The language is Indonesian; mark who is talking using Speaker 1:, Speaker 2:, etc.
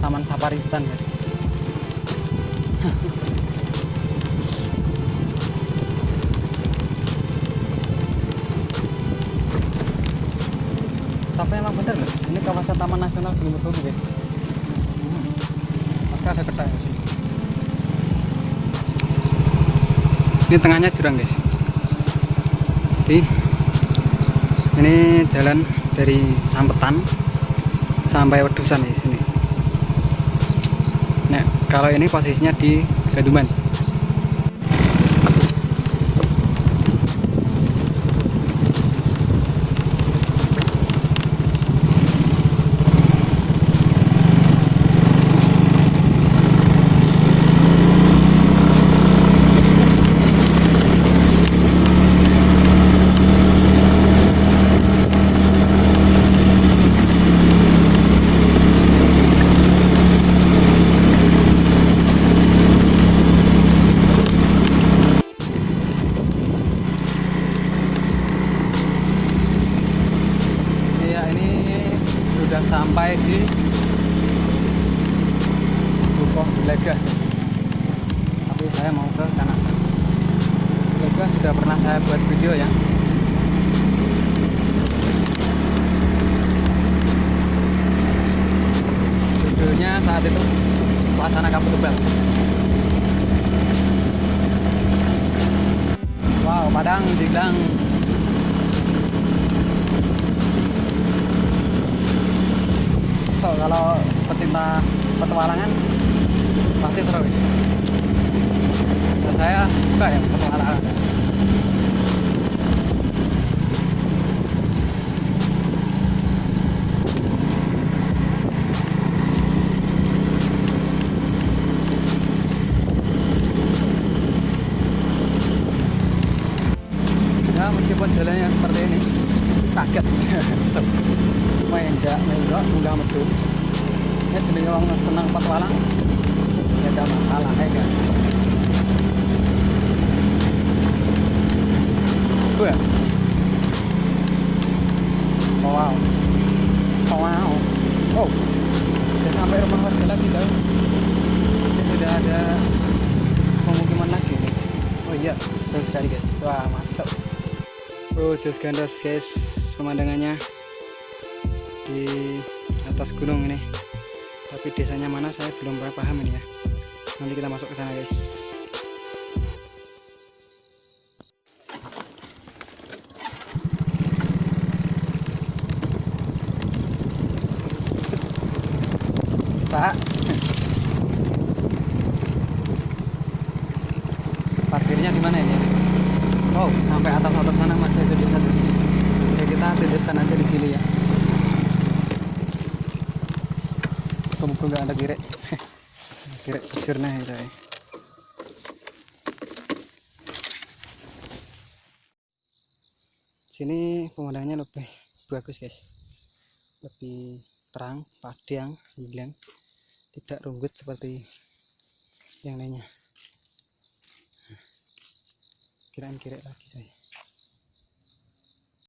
Speaker 1: taman safari hutan guys. Tapi emang bener loh, ini kawasan Taman Nasional Gunung Merbabu guys. Maka ada ketak guys. Ini tengahnya jurang guys. Jadi ini jalan dari Sampetan sampai Wedusan di sini. Nah, kalau ini posisinya di Ganduman. Sudah sampai di Bukoh Lega, tapi saya mau ke kanan. Lega sudah pernah saya buat video ya. Judulnya saat itu Suasana Kabut Tebal. Wow, Padang Diglang. So, kalau pecinta petualangan pasti seru ini. Dan saya suka ya petualangan. Ya meskipun jalannya seperti ini, kaget. Mendak munggah metu. Ya jenenge wong seneng petualang. Ya ada masalah ya kan. Wah. Oh, wow. Oh, wow. Oh. Sudah sampai rumah warga lagi jauh. Ini sudah ada pemukiman lagi nih. Oh iya, terus sekali guys. Wah, masuk. Oh, just gandos guys pemandangannya di atas gunung ini, tapi desanya mana saya belum paham ini ya. Nanti kita masuk ke sana guys. Pak, parkirnya di mana ini? Oh, sampai atas sana masih ada di sana. Oke, kita titipkan aja di sini ya. Muka nggak ada kirek. Kirek kecil nih saya. Sini pemandangannya lebih bagus guys, lebih terang, padang, hilang, tidak rumput seperti yang lainnya. Kirain kirek lagi saya.